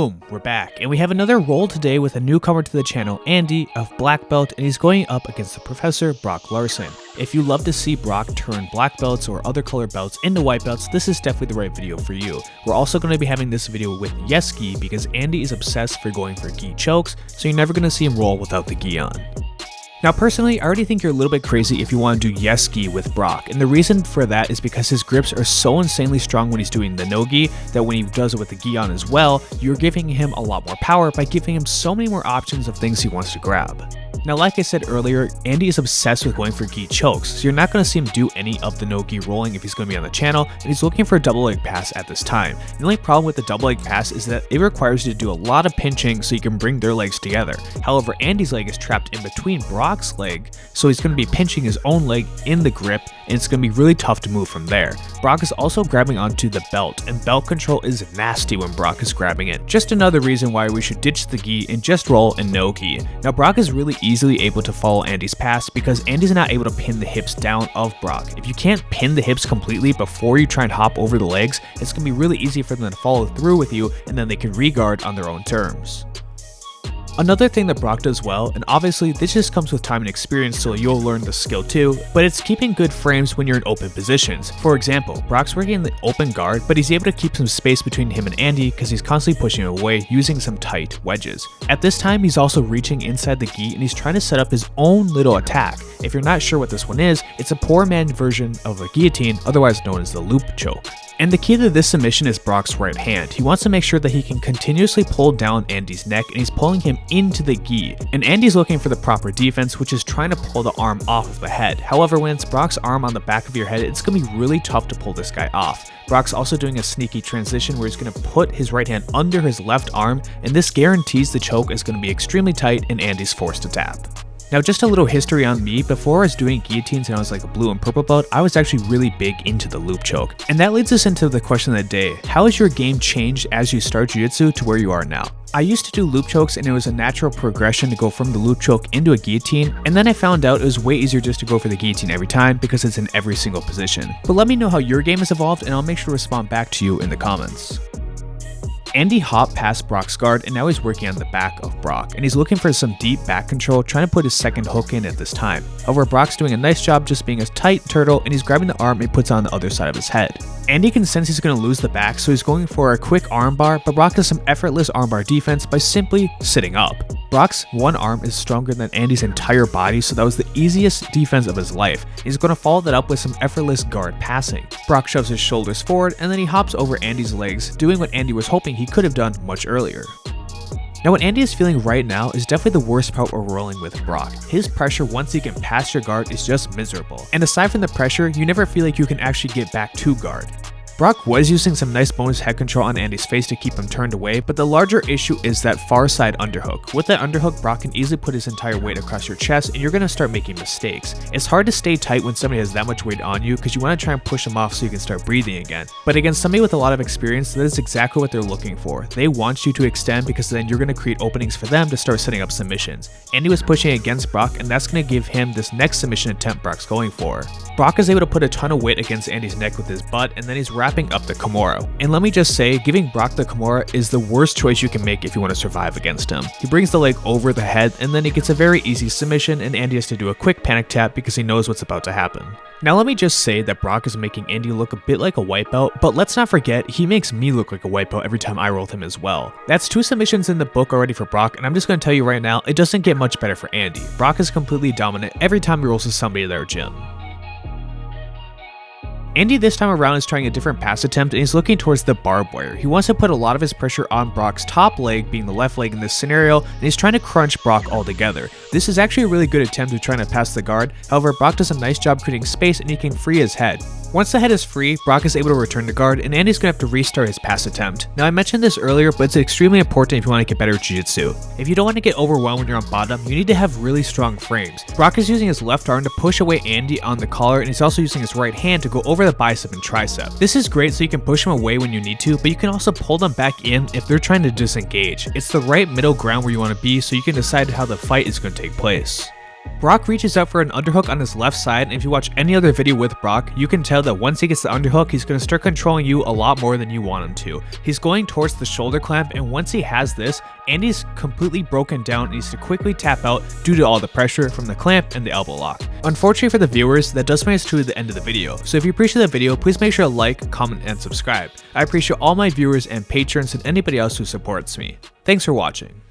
Boom, we're back, and we have another roll today with a newcomer to the channel, Andy of Black Belt, and he's going up against the Professor, Brock Larson. If you love to see Brock turn black belts or other color belts into white belts, this is definitely the right video for you. We're also going to be having this video with yes gi because Andy is obsessed for going for gi chokes, so you're never going to see him roll without the gi on. Now personally, I already think you're a little bit crazy if you want to do yes gi with Brock, and the reason for that is because his grips are so insanely strong when he's doing the no gi that when he does it with the gi on as well, you're giving him a lot more power by giving him so many more options of things he wants to grab. Now, like I said earlier, Andy is obsessed with going for gi chokes, so you're not going to see him do any of the no gi rolling if he's going to be on the channel, and he's looking for a double leg pass at this time. The only problem with the double leg pass is that it requires you to do a lot of pinching so you can bring their legs together. However, Andy's leg is trapped in between Brock's leg, so he's going to be pinching his own leg in the grip, and it's going to be really tough to move from there. Brock is also grabbing onto the belt, and belt control is nasty when Brock is grabbing it. Just another reason why we should ditch the gi and just roll and no gi. Now, Brock is really easily able to follow Andy's pass because Andy's not able to pin the hips down of Brock. If you can't pin the hips completely before you try and hop over the legs, it's going to be really easy for them to follow through with you, and then they can re-guard on their own terms. Another thing that Brock does well, and obviously this just comes with time and experience so you'll learn the skill too, but it's keeping good frames when you're in open positions. For example, Brock's working in the open guard, but he's able to keep some space between him and Andy because he's constantly pushing him away using some tight wedges. At this time, he's also reaching inside the gi and he's trying to set up his own little attack. If you're not sure what this one is, it's a poor man version of a guillotine, otherwise known as the loop choke. And the key to this submission is Brock's right hand. He wants to make sure that he can continuously pull down Andy's neck, and he's pulling him into the gi. And Andy's looking for the proper defense, which is trying to pull the arm off of the head. However, when it's Brock's arm on the back of your head, it's going to be really tough to pull this guy off. Brock's also doing a sneaky transition where he's going to put his right hand under his left arm, and this guarantees the choke is going to be extremely tight and Andy's forced to tap. Now, just a little history on me. Before I was doing guillotines and I was like a blue and purple belt, I was actually really big into the loop choke. And that leads us into the question of the day. How has your game changed as you start jiu-jitsu to where you are now? I used to do loop chokes and it was a natural progression to go from the loop choke into a guillotine, and then I found out it was way easier just to go for the guillotine every time because it's in every single position. But let me know how your game has evolved and I'll make sure to respond back to you in the comments. Andy hopped past Brock's guard and now he's working on the back of Brock, and he's looking for some deep back control, trying to put his second hook in at this time. However, Brock's doing a nice job just being a tight turtle, and he's grabbing the arm and puts it on the other side of his head. Andy can sense he's going to lose the back, so he's going for a quick armbar, but Brock does some effortless armbar defense by simply sitting up. Brock's one arm is stronger than Andy's entire body, so that was the easiest defense of his life. He's going to follow that up with some effortless guard passing. Brock shoves his shoulders forward, and then he hops over Andy's legs, doing what Andy was hoping he could have done much earlier. Now, what Andy is feeling right now is definitely the worst part of rolling with Brock. His pressure once he gets past your guard is just miserable. And aside from the pressure, you never feel like you can actually get back to guard. Brock was using some nice bonus head control on Andy's face to keep him turned away, but the larger issue is that far side underhook. With that underhook, Brock can easily put his entire weight across your chest and you're going to start making mistakes. It's hard to stay tight when somebody has that much weight on you because you want to try and push them off so you can start breathing again. But against somebody with a lot of experience, that is exactly what they're looking for. They want you to extend because then you're going to create openings for them to start setting up submissions. Andy was pushing against Brock, and that's going to give him this next submission attempt Brock's going for. Brock is able to put a ton of weight against Andy's neck with his butt, and then he's wrapping up the Kimura. And let me just say, giving Brock the Kimura is the worst choice you can make if you want to survive against him. He brings the leg over the head, and then he gets a very easy submission, and Andy has to do a quick panic tap because he knows what's about to happen. Now let me just say that Brock is making Andy look a bit like a white belt, but let's not forget he makes me look like a white belt every time I roll him as well. That's 2 submissions in the book already for Brock, and I'm just going to tell you right now, it doesn't get much better for Andy. Brock is completely dominant every time he rolls with somebody at their gym. Andy this time around is trying a different pass attempt and he's looking towards the barbed wire. He wants to put a lot of his pressure on Brock's top leg, being the left leg in this scenario, and he's trying to crunch Brock altogether. This is actually a really good attempt at trying to pass the guard. However, Brock does a nice job creating space and he can free his head. Once the head is free, Brock is able to return to guard, and Andy's going to have to restart his pass attempt. Now, I mentioned this earlier, but it's extremely important if you want to get better at jiu-jitsu. If you don't want to get overwhelmed when you're on bottom, you need to have really strong frames. Brock is using his left arm to push away Andy on the collar, and he's also using his right hand to go over the bicep and tricep. This is great so you can push them away when you need to, but you can also pull them back in if they're trying to disengage. It's the right middle ground where you want to be so you can decide how the fight is going to take place. Brock reaches out for an underhook on his left side, and if you watch any other video with Brock, you can tell that once he gets the underhook, he's going to start controlling you a lot more than you want him to. He's going towards the shoulder clamp, and once he has this, Andy's completely broken down and needs to quickly tap out due to all the pressure from the clamp and the elbow lock. Unfortunately for the viewers, that does bring us to the end of the video, so if you appreciate the video, please make sure to like, comment, and subscribe. I appreciate all my viewers and patrons and anybody else who supports me. Thanks for watching.